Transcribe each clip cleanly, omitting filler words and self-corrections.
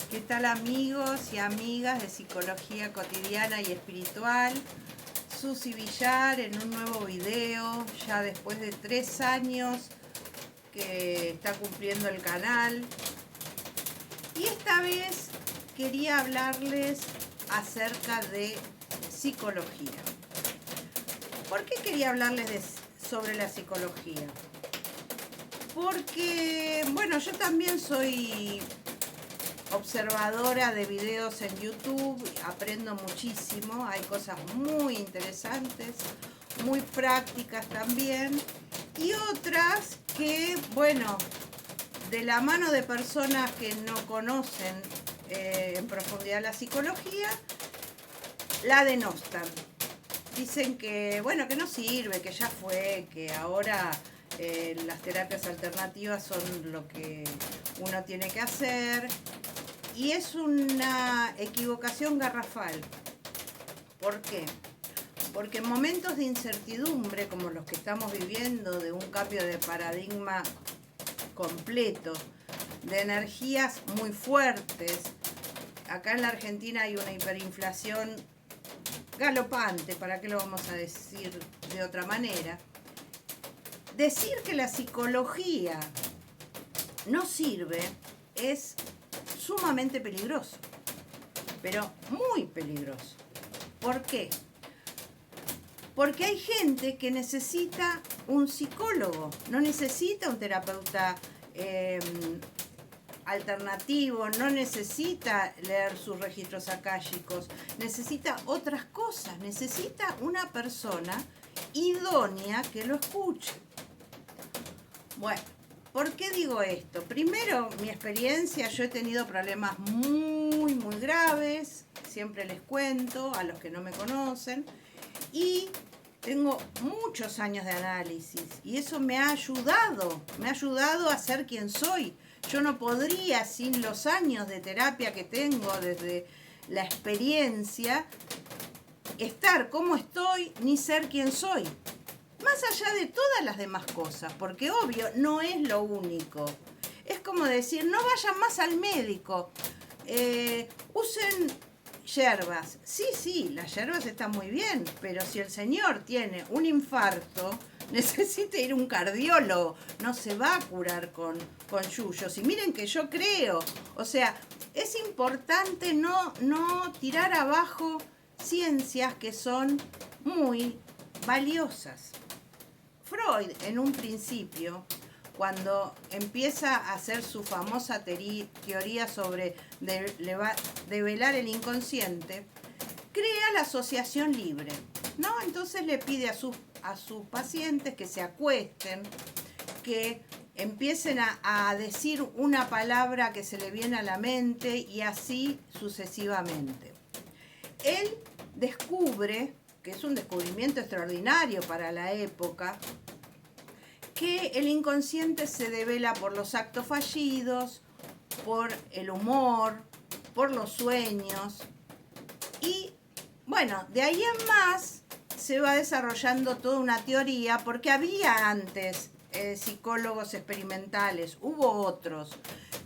¿Qué tal amigos y amigas de Psicología Cotidiana y Espiritual? Susi Villar en un nuevo video, ya después de 3 años que está cumpliendo el canal. Y esta vez quería hablarles acerca de psicología. ¿Por qué quería hablarles sobre la psicología? Porque, bueno, yo también soy observadora de videos en YouTube, aprendo muchísimo, hay cosas muy interesantes, muy prácticas también, y otras que, bueno, de la mano de personas que no conocen en profundidad la psicología, la denostan. Dicen que, bueno, que no sirve, que ya fue, que ahora las terapias alternativas son lo que uno tiene que hacer. Y es una equivocación garrafal. ¿Por qué? Porque en momentos de incertidumbre, como los que estamos viviendo, de un cambio de paradigma completo, de energías muy fuertes, acá en la Argentina hay una hiperinflación galopante, ¿para qué lo vamos a decir de otra manera? Decir que la psicología no sirve es sumamente peligroso, pero muy peligroso. ¿Por qué? Porque hay gente que necesita un psicólogo, no necesita un terapeuta alternativo, no necesita leer sus registros akáshicos, necesita otras cosas, necesita una persona idónea que lo escuche. Bueno, ¿por qué digo esto? Primero, mi experiencia, yo he tenido problemas muy graves, siempre les cuento a los que no me conocen, y tengo muchos años de análisis, y eso me ha ayudado a ser quien soy. Yo no podría, sin los años de terapia que tengo, desde la experiencia, estar como estoy, ni ser quien soy. Más allá de todas las demás cosas, porque obvio, no es lo único. Es como decir, no vayan más al médico, usen hierbas. Sí, las hierbas están muy bien, pero si el señor tiene un infarto, necesita ir a un cardiólogo, no se va a curar con yuyos. Y miren que yo creo, o sea, es importante no tirar abajo ciencias que son muy valiosas. Freud, en un principio, cuando empieza a hacer su famosa teoría sobre develar el inconsciente, crea la asociación libre, ¿no? Entonces le pide a sus pacientes que se acuesten, que empiecen a decir una palabra que se le viene a la mente y así sucesivamente. Él descubre, que es un descubrimiento extraordinario para la época, que el inconsciente se devela por los actos fallidos, por el humor, por los sueños. Y bueno, de ahí en más se va desarrollando toda una teoría, porque había antes psicólogos experimentales, hubo otros,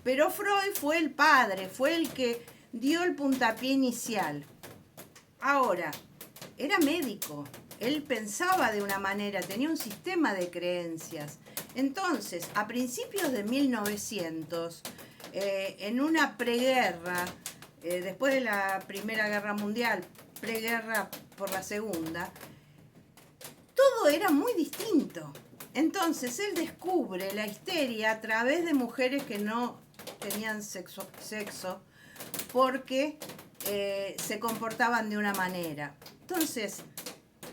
pero Freud fue el padre, fue el que dio el puntapié inicial. Ahora, era médico, él pensaba de una manera, tenía un sistema de creencias. Entonces, a principios de 1900, en una preguerra, después de la Primera Guerra Mundial, preguerra por la Segunda, todo era muy distinto. Entonces, él descubre la histeria a través de mujeres que no tenían sexo porque se comportaban de una manera. Entonces,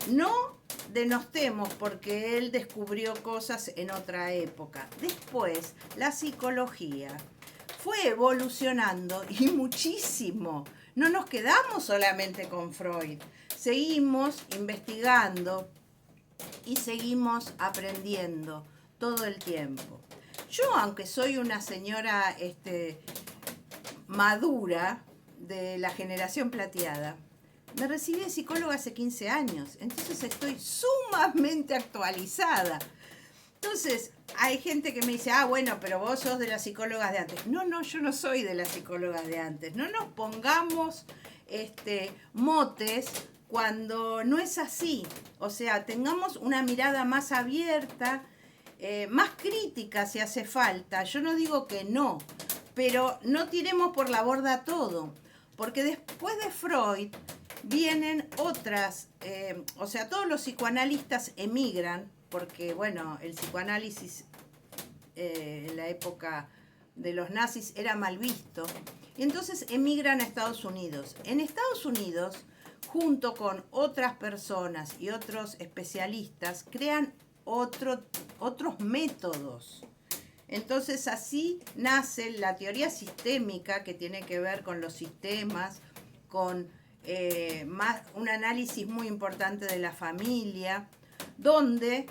no denostemos porque él descubrió cosas en otra época. Después, la psicología fue evolucionando y muchísimo. No nos quedamos solamente con Freud. Seguimos investigando y seguimos aprendiendo todo el tiempo. Yo, aunque soy una señora madura de la generación plateada, me recibí de psicóloga hace 15 años, entonces estoy sumamente actualizada. Entonces, hay gente que me dice, ah, bueno, pero vos sos de las psicólogas de antes. No, no, yo no soy de las psicólogas de antes. No nos pongamos motes cuando no es así. O sea, tengamos una mirada más abierta, más crítica si hace falta. Yo no digo que no, pero no tiremos por la borda todo. Porque después de Freud vienen otras, o sea, todos los psicoanalistas emigran, porque, bueno, el psicoanálisis en la época de los nazis era mal visto. Y entonces emigran a Estados Unidos. En Estados Unidos, junto con otras personas y otros especialistas, crean otros métodos. Entonces así nace la teoría sistémica, que tiene que ver con los sistemas, con un análisis muy importante de la familia, donde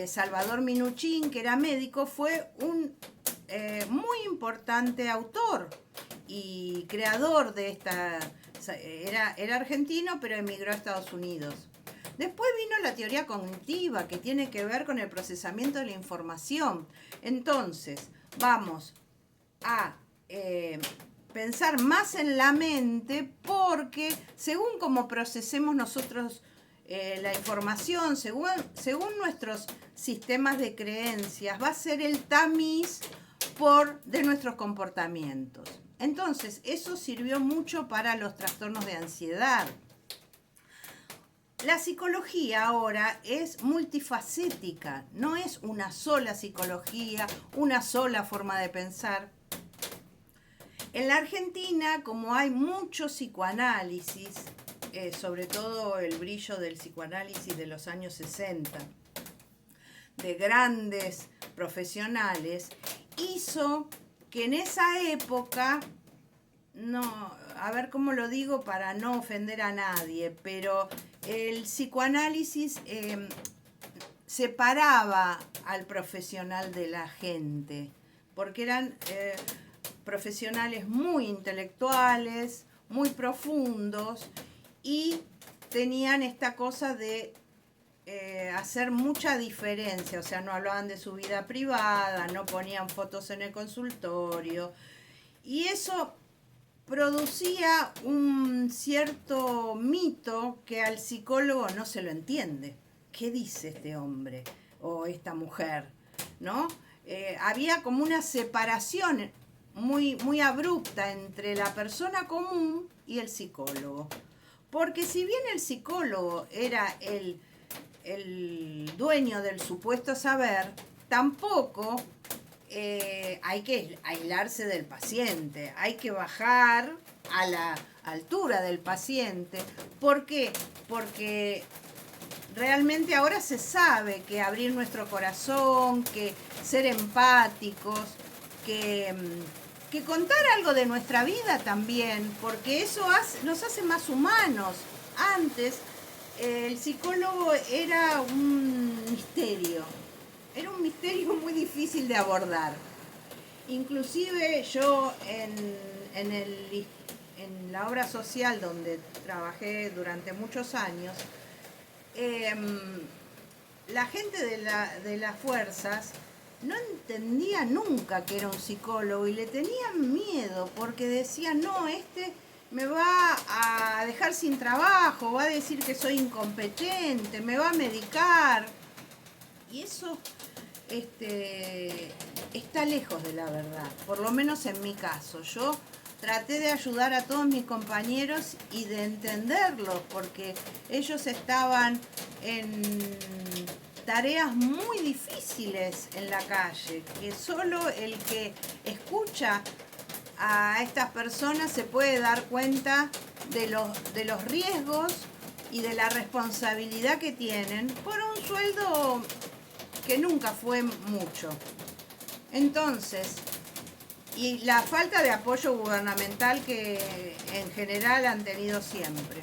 Salvador Minuchin, que era médico, fue un muy importante autor y creador de esta. Era argentino, pero emigró a Estados Unidos. Después vino la teoría cognitiva, que tiene que ver con el procesamiento de la información. Entonces, vamos a pensar más en la mente, porque según cómo procesemos nosotros la información, según nuestros sistemas de creencias, va a ser el tamiz de nuestros comportamientos. Entonces, eso sirvió mucho para los trastornos de ansiedad. La psicología ahora es multifacética, no es una sola psicología, una sola forma de pensar. En la Argentina, como hay mucho psicoanálisis, sobre todo el brillo del psicoanálisis de los años 60, de grandes profesionales, hizo que en esa época, no, a ver cómo lo digo para no ofender a nadie, pero el psicoanálisis separaba al profesional de la gente, porque eran profesionales muy intelectuales, muy profundos, y tenían esta cosa de hacer mucha diferencia, o sea, no hablaban de su vida privada, no ponían fotos en el consultorio, y eso producía un cierto mito que al psicólogo no se lo entiende. ¿Qué dice este hombre o esta mujer? ¿No? Había como una separación muy abrupta entre la persona común y el psicólogo. Porque si bien el psicólogo era el dueño del supuesto saber, tampoco hay que aislarse del paciente, hay que bajar a la altura del paciente. ¿Por qué? Porque realmente ahora se sabe que abrir nuestro corazón, que ser empáticos, que contar algo de nuestra vida también, porque eso nos hace más humanos. Antes el psicólogo era un misterio muy difícil de abordar. Inclusive yo en la obra social donde trabajé durante muchos años, la gente de las fuerzas no entendía nunca que era un psicólogo y le tenían miedo, porque decían, no, me va a dejar sin trabajo, va a decir que soy incompetente, me va a medicar. Y eso está lejos de la verdad, por lo menos en mi caso. Yo traté de ayudar a todos mis compañeros y de entenderlos, porque ellos estaban en tareas muy difíciles en la calle, que solo el que escucha a estas personas se puede dar cuenta de los riesgos y de la responsabilidad que tienen por un sueldo que nunca fue mucho. Entonces, y la falta de apoyo gubernamental que en general han tenido siempre.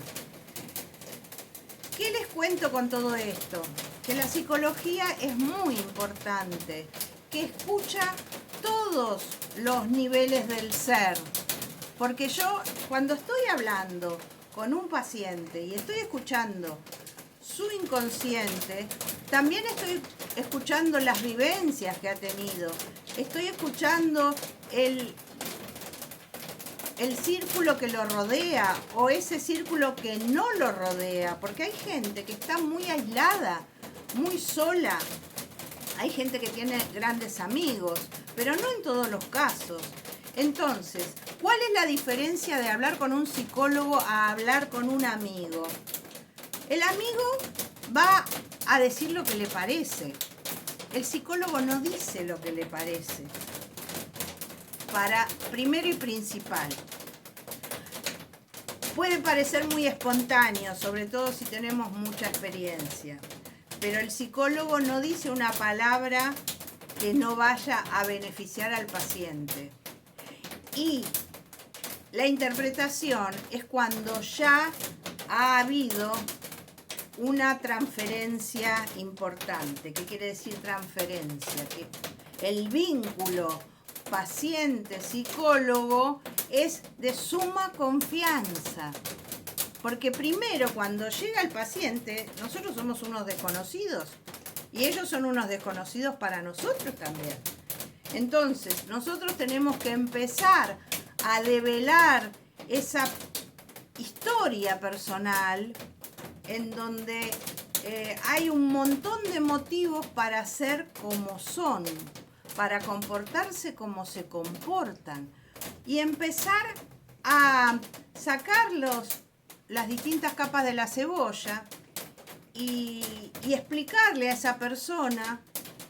¿Qué les cuento con todo esto? Que la psicología es muy importante, que escucha todos los niveles del ser. Porque yo, cuando estoy hablando con un paciente y estoy escuchando su inconsciente, también estoy escuchando las vivencias que ha tenido, estoy escuchando el círculo que lo rodea o ese círculo que no lo rodea, porque hay gente que está muy aislada, muy sola. Hay gente que tiene grandes amigos, pero no en todos los casos. Entonces, ¿cuál es la diferencia de hablar con un psicólogo a hablar con un amigo? El amigo va a decir lo que le parece. El psicólogo no dice lo que le parece. Primero y principal. Puede parecer muy espontáneo, sobre todo si tenemos mucha experiencia. Pero el psicólogo no dice una palabra que no vaya a beneficiar al paciente. Y la interpretación es cuando ya ha habido una transferencia importante. ¿Qué quiere decir transferencia? Que el vínculo paciente-psicólogo es de suma confianza. Porque primero, cuando llega el paciente, nosotros somos unos desconocidos y ellos son unos desconocidos para nosotros también. Entonces, nosotros tenemos que empezar a develar esa historia personal en donde hay un montón de motivos para ser como son, para comportarse como se comportan y empezar a sacar las distintas capas de la cebolla y explicarle a esa persona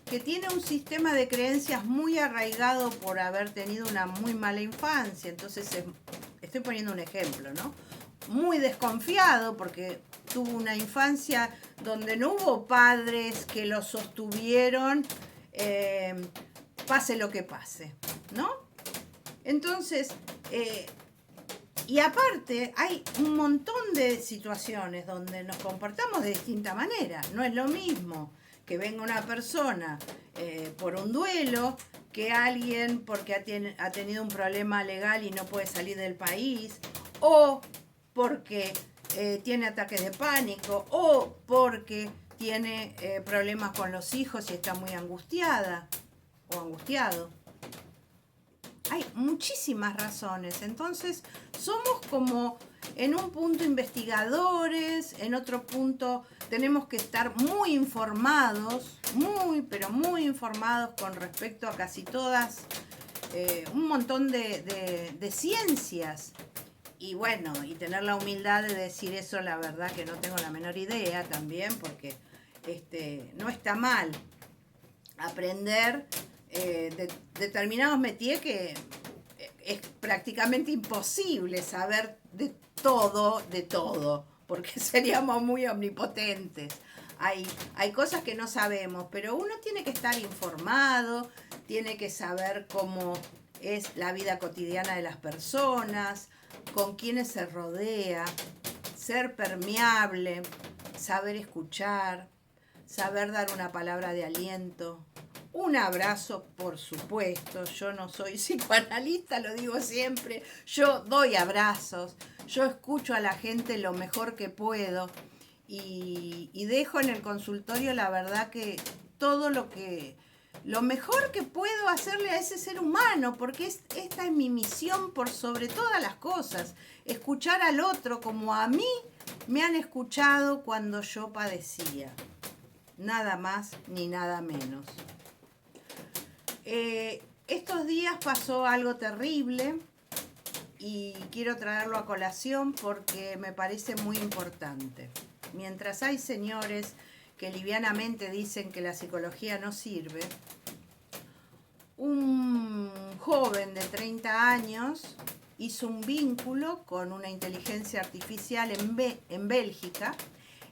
que tiene un sistema de creencias muy arraigado por haber tenido una muy mala infancia. Entonces, estoy poniendo un ejemplo, ¿no? Muy desconfiado porque tuvo una infancia donde no hubo padres que lo sostuvieron, pase lo que pase, ¿no? Entonces, y aparte hay un montón de situaciones donde nos comportamos de distinta manera. No es lo mismo que venga una persona por un duelo, que alguien porque ha tenido un problema legal y no puede salir del país, o porque tiene ataques de pánico, o porque tiene problemas con los hijos y está muy angustiada o angustiado. Hay muchísimas razones. Entonces, somos como en un punto investigadores, en otro punto tenemos que estar muy informados, pero muy informados con respecto a casi todas, un montón de ciencias. Y bueno, y tener la humildad de decir eso, la verdad que no tengo la menor idea también, porque no está mal aprender determinados métiers que es prácticamente imposible saber de todo, porque seríamos muy omnipotentes. Hay cosas que no sabemos, pero uno tiene que estar informado, tiene que saber cómo es la vida cotidiana de las personas, con quiénes se rodea, ser permeable, saber escuchar, saber dar una palabra de aliento, un abrazo, por supuesto. Yo no soy psicoanalista, lo digo siempre. Yo doy abrazos, yo escucho a la gente lo mejor que puedo y dejo en el consultorio, la verdad, que todo lo mejor que puedo hacerle a ese ser humano, porque esta es mi misión por sobre todas las cosas, escuchar al otro como a mí me han escuchado cuando yo padecía. Nada más ni nada menos. Estos días pasó algo terrible y quiero traerlo a colación porque me parece muy importante. Mientras hay señores que livianamente dicen que la psicología no sirve, un joven de 30 años hizo un vínculo con una inteligencia artificial en Bélgica.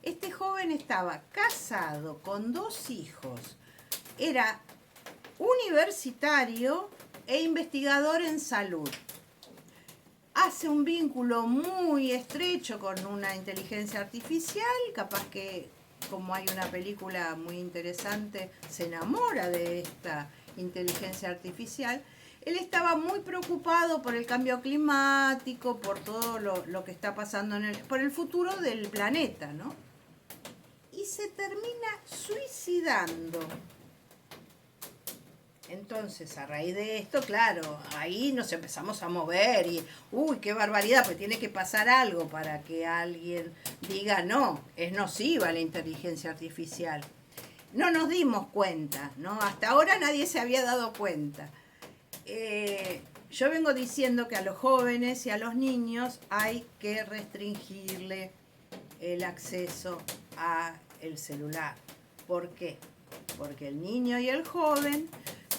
Este joven estaba casado con 2 hijos, era universitario e investigador en salud. Hace un vínculo muy estrecho con una inteligencia artificial, capaz que, como hay una película muy interesante, se enamora de esta inteligencia artificial. Él estaba muy preocupado por el cambio climático, por todo lo que está pasando por el futuro del planeta, ¿no? Y y se termina suicidando. Entonces, a raíz de esto, claro, ahí nos empezamos a mover y, uy, qué barbaridad, pues tiene que pasar algo para que alguien diga, no, es nociva la inteligencia artificial. No nos dimos cuenta, ¿no? Hasta ahora nadie se había dado cuenta. Yo vengo diciendo que a los jóvenes y a los niños hay que restringirle el acceso al celular. ¿Por qué? Porque el niño y el joven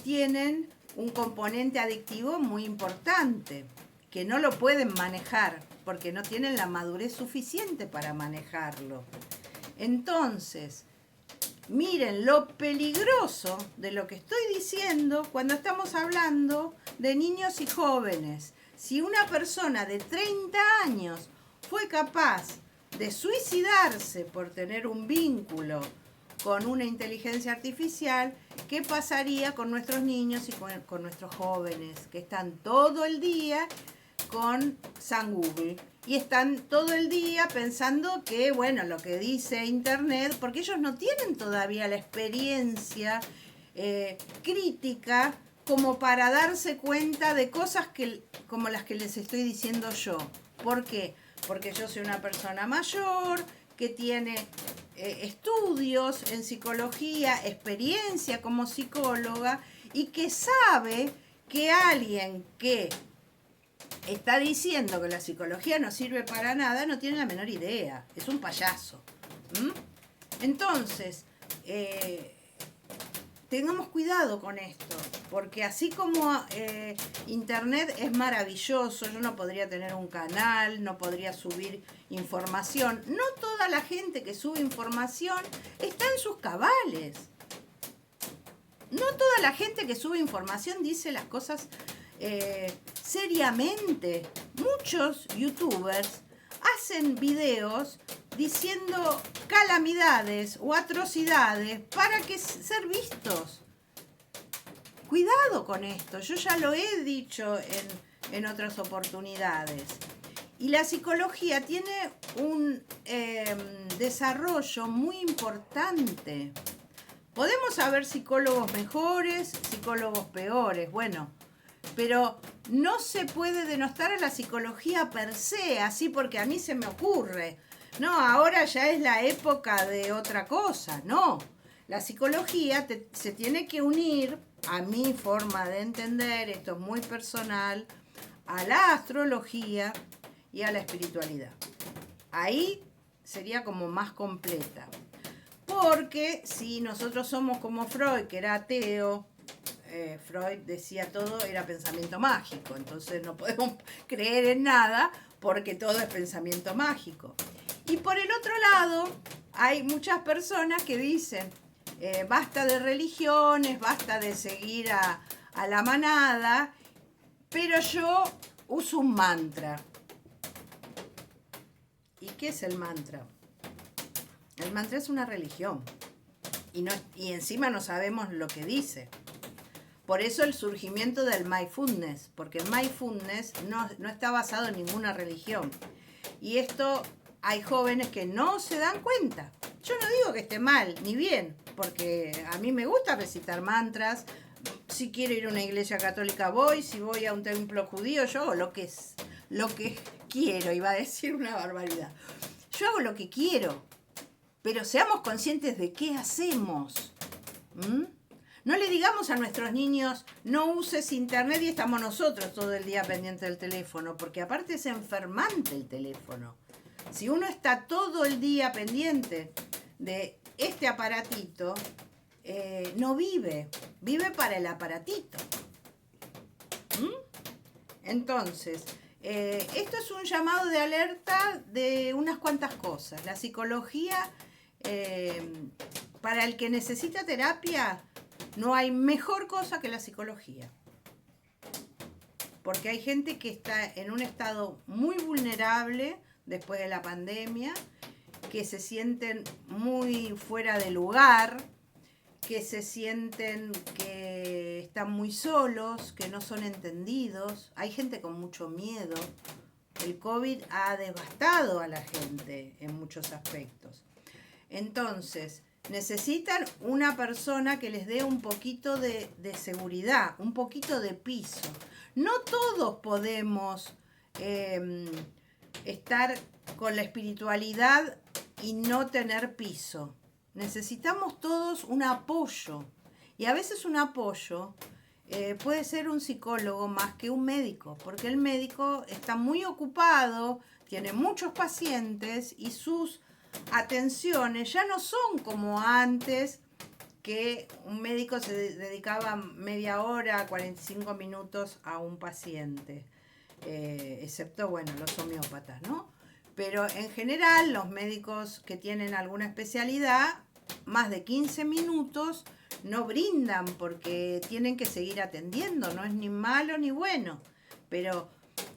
tienen un componente adictivo muy importante, que no lo pueden manejar, porque no tienen la madurez suficiente para manejarlo. Entonces, miren lo peligroso de lo que estoy diciendo cuando estamos hablando de niños y jóvenes. Si una persona de 30 años fue capaz de suicidarse por tener un vínculo con una inteligencia artificial, ¿qué pasaría con nuestros niños y con nuestros jóvenes que están todo el día con San Google? Y están todo el día pensando que, bueno, lo que dice Internet, porque ellos no tienen todavía la experiencia crítica como para darse cuenta de cosas como las que les estoy diciendo yo. ¿Por qué? Porque yo soy una persona mayor que tiene estudios en psicología, experiencia como psicóloga y que sabe que alguien que está diciendo que la psicología no sirve para nada no tiene la menor idea, es un payaso. Entonces, tengamos cuidado con esto, porque así como Internet es maravilloso, yo no podría tener un canal, no podría subir información. No toda la gente que sube información está en sus cabales. No toda la gente que sube información dice las cosas seriamente. Muchos youtubers hacen videos diciendo calamidades o atrocidades para que ser vistos. Cuidado con esto, yo ya lo he dicho en otras oportunidades. Y la psicología tiene un desarrollo muy importante. Podemos haber psicólogos mejores, psicólogos peores, bueno, pero no se puede denostar a la psicología per se, así porque a mí se me ocurre. No, ahora ya es la época de otra cosa, no. La psicología se tiene que unir, a mi forma de entender, esto es muy personal, a la astrología y a la espiritualidad. Ahí sería como más completa. Porque si nosotros somos como Freud, que era ateo, Freud decía todo era pensamiento mágico, entonces no podemos creer en nada porque todo es pensamiento mágico. Y por el otro lado, hay muchas personas que dicen, basta de religiones, basta de seguir a la manada, pero yo uso un mantra. ¿Y qué es el mantra? El mantra es una religión y encima no sabemos lo que dice. Por eso el surgimiento del mindfulness, porque el mindfulness no está basado en ninguna religión. Y esto hay jóvenes que no se dan cuenta. Yo no digo que esté mal ni bien, porque a mí me gusta recitar mantras. Si quiero ir a una iglesia católica voy, si voy a un templo judío yo hago lo que quiero, iba a decir una barbaridad. Yo hago lo que quiero, pero seamos conscientes de qué hacemos. No le digamos a nuestros niños, no uses internet y estamos nosotros todo el día pendientes del teléfono, porque aparte es enfermante el teléfono. Si uno está todo el día pendiente de este aparatito, no vive para el aparatito. Entonces, esto es un llamado de alerta de unas cuantas cosas. La psicología, para el que necesita terapia, no hay mejor cosa que la psicología. Porque hay gente que está en un estado muy vulnerable después de la pandemia, que se sienten muy fuera de lugar, que se sienten que están muy solos, que no son entendidos. Hay gente con mucho miedo. El COVID ha devastado a la gente en muchos aspectos. Entonces, necesitan una persona que les dé un poquito de seguridad, un poquito de piso. No todos podemos estar con la espiritualidad y no tener piso. Necesitamos todos un apoyo. Y a veces un apoyo puede ser un psicólogo más que un médico, porque el médico está muy ocupado, tiene muchos pacientes y sus atenciones ya no son como antes, que un médico se dedicaba media hora, 45 minutos a un paciente, excepto, bueno, los homeópatas, ¿no? Pero en general los médicos que tienen alguna especialidad, más de 15 minutos no brindan porque tienen que seguir atendiendo, no es ni malo ni bueno, pero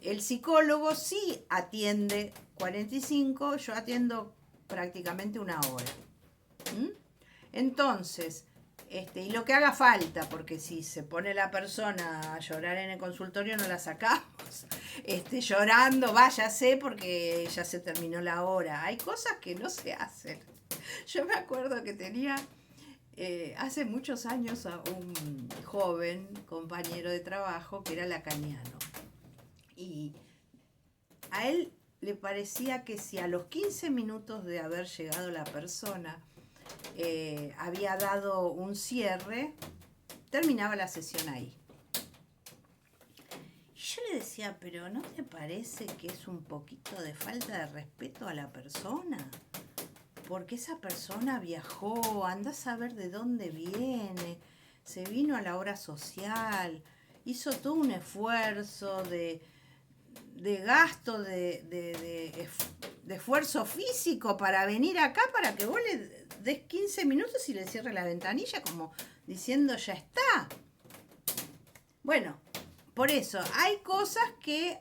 el psicólogo sí atiende 45, yo atiendo prácticamente una hora. ¿Mm? Entonces, y lo que haga falta, porque si se pone la persona a llorar en el consultorio no la sacamos. Llorando, váyase porque ya se terminó la hora. Hay cosas que no se hacen. Yo me acuerdo que tenía hace muchos años a un joven compañero de trabajo que era lacaniano. Y a él le parecía que si a los 15 minutos de haber llegado la persona había dado un cierre, terminaba la sesión ahí. Yo le decía, pero ¿no te parece que es un poquito de falta de respeto a la persona? Porque esa persona viajó, anda a saber de dónde viene, se vino a la hora social, hizo todo un esfuerzo de gasto, de esfuerzo físico para venir acá, para que vos le des 15 minutos y le cierres la ventanilla como diciendo ya está. Bueno, por eso hay cosas que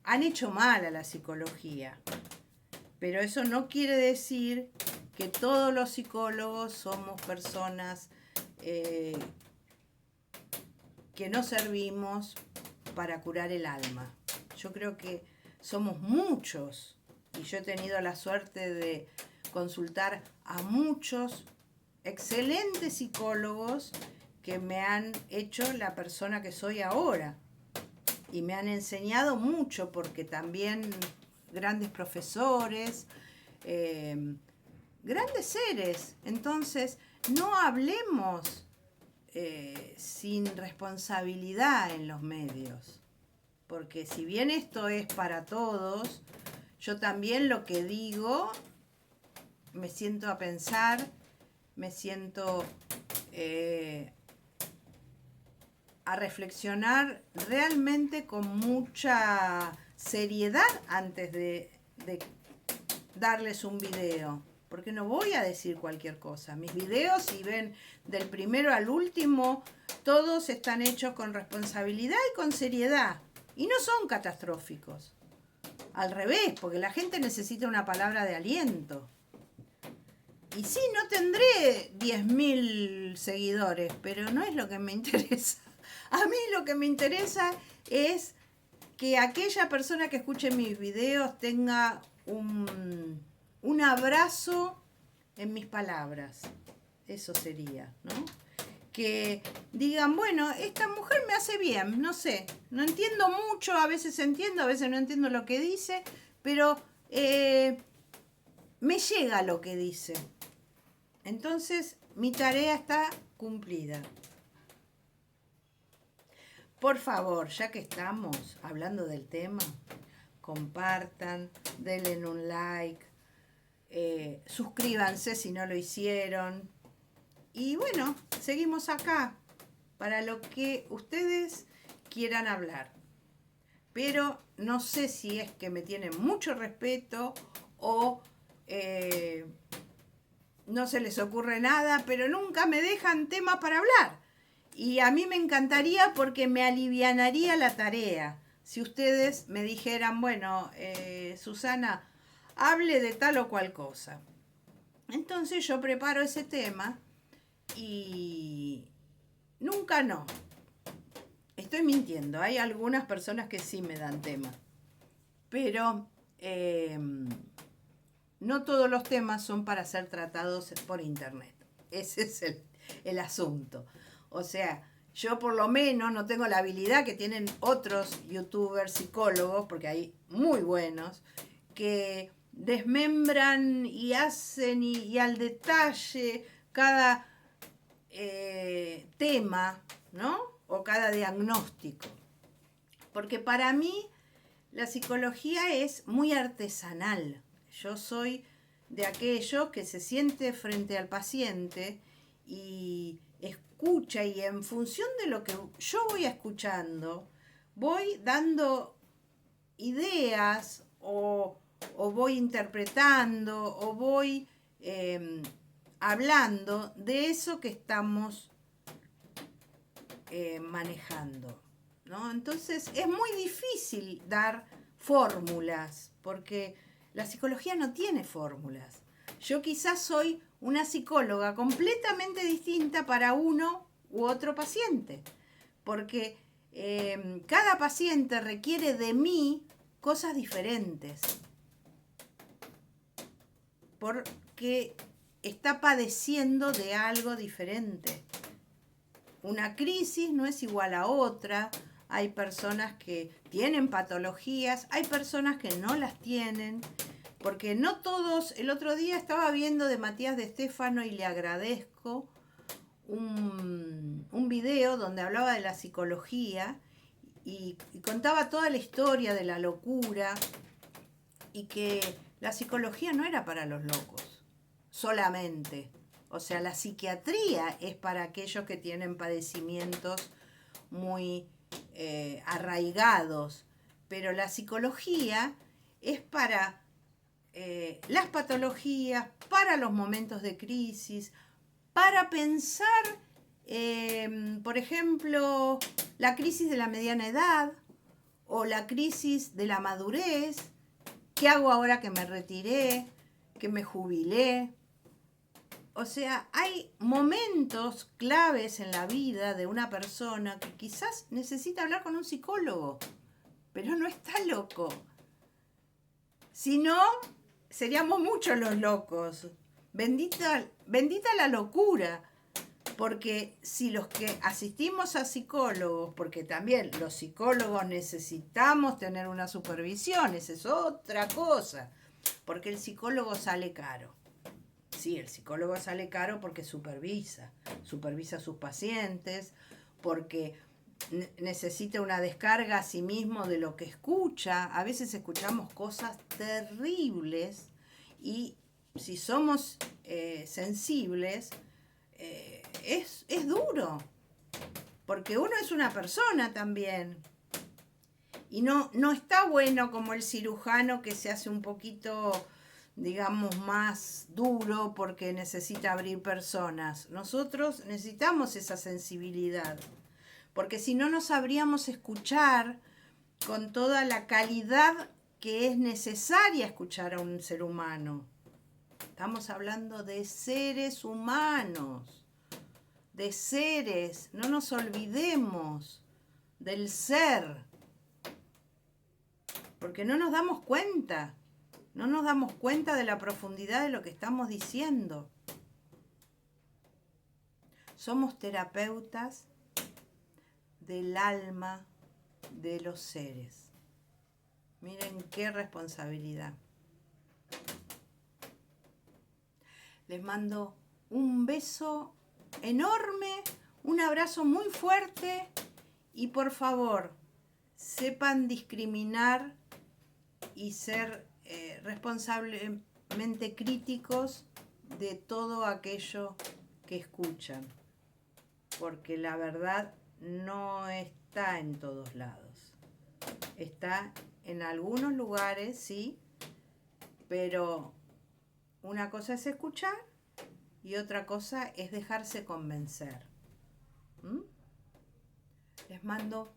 han hecho mal a la psicología, pero eso no quiere decir que todos los psicólogos somos personas que no servimos para curar el alma. Yo creo que somos muchos y yo he tenido la suerte de consultar a muchos excelentes psicólogos que me han hecho la persona que soy ahora y me han enseñado mucho, porque también grandes profesores, grandes seres. Entonces, no hablemos sin responsabilidad en los medios, porque si bien esto es para todos, yo también lo que digo me siento a pensar, me siento a reflexionar realmente con mucha seriedad antes de darles un video, porque no voy a decir cualquier cosa. Mis videos, si ven del primero al último, todos están hechos con responsabilidad y con seriedad, y no son catastróficos. Al revés, porque la gente necesita una palabra de aliento. Y sí, no tendré 10.000 seguidores, pero no es lo que me interesa. A mí lo que me interesa es que aquella persona que escuche mis videos tenga un abrazo en mis palabras. Eso sería, ¿no? Que digan, bueno, esta mujer me hace bien, no sé, no entiendo mucho, a veces entiendo, a veces no entiendo lo que dice, pero me llega lo que dice. Entonces, mi tarea está cumplida. Por favor, ya que estamos hablando del tema, compartan, denle un like, suscríbanse si no lo hicieron. Y bueno, seguimos acá para lo que ustedes quieran hablar. Pero no sé si es que me tienen mucho respeto o no se les ocurre nada, pero nunca me dejan tema para hablar. Y a mí me encantaría, porque me alivianaría la tarea si ustedes me dijeran, bueno, Susana, hable de tal o cual cosa. Entonces yo preparo ese tema y nunca no. Estoy mintiendo, hay algunas personas que sí me dan tema. Pero no todos los temas son para ser tratados por internet. Ese es el asunto. O sea, yo por lo menos no tengo la habilidad que tienen otros youtubers, psicólogos, porque hay muy buenos, que desmembran y hacen y al detalle cada tema, ¿no? O cada diagnóstico. Porque para mí la psicología es muy artesanal. Yo soy de aquellos que se siente frente al paciente y escucha, y en función de lo que yo voy escuchando, voy dando ideas o voy interpretando o voy hablando de eso que estamos manejando, ¿no? Entonces es muy difícil dar fórmulas, porque la psicología no tiene fórmulas. Yo quizás soy una psicóloga completamente distinta para uno u otro paciente, porque cada paciente requiere de mí cosas diferentes, porque está padeciendo de algo diferente. Una crisis no es igual a otra. Hay personas que tienen patologías, hay personas que no las tienen, porque no todos. El otro día estaba viendo de Matías de Stefano y le agradezco un video donde hablaba de la psicología y contaba toda la historia de la locura, y que la psicología no era para los locos solamente. O sea, la psiquiatría es para aquellos que tienen padecimientos muy arraigados, pero la psicología es para las patologías, para los momentos de crisis, para pensar, por ejemplo, la crisis de la mediana edad o la crisis de la madurez. ¿Qué hago ahora que me retiré, que me jubilé? O sea, hay momentos claves en la vida de una persona que quizás necesita hablar con un psicólogo, pero no está loco. Si no, seríamos muchos los locos. Bendita la locura. Porque si los que asistimos a psicólogos, porque también los psicólogos necesitamos tener una supervisión, esa es otra cosa, porque el psicólogo sale caro. Sí, el psicólogo sale caro porque supervisa a sus pacientes, porque necesita una descarga a sí mismo de lo que escucha. A veces escuchamos cosas terribles y si somos sensibles, es duro, porque uno es una persona también. Y no está bueno como el cirujano que se hace un poquito, digamos, más duro porque necesita abrir personas. Nosotros necesitamos esa sensibilidad, porque si no, no sabríamos escuchar con toda la calidad que es necesaria escuchar a un ser humano. Estamos hablando de seres humanos, de seres, no nos olvidemos del ser, porque no nos damos cuenta de la profundidad de lo que estamos diciendo. Somos terapeutas del alma de los seres. Miren qué responsabilidad. Les mando un beso enorme, un abrazo muy fuerte y por favor, sepan discriminar y ser responsablemente críticos de todo aquello que escuchan, porque la verdad no está en todos lados. Está en algunos lugares, sí, pero una cosa es escuchar y otra cosa es dejarse convencer. Les mando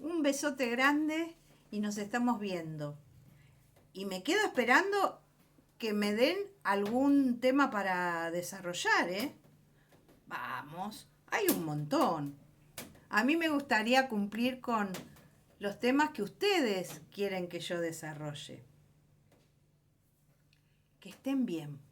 un besote grande y nos estamos viendo. Y me quedo esperando que me den algún tema para desarrollar, ¿eh? Vamos, hay un montón. A mí me gustaría cumplir con los temas que ustedes quieren que yo desarrolle. Que estén bien.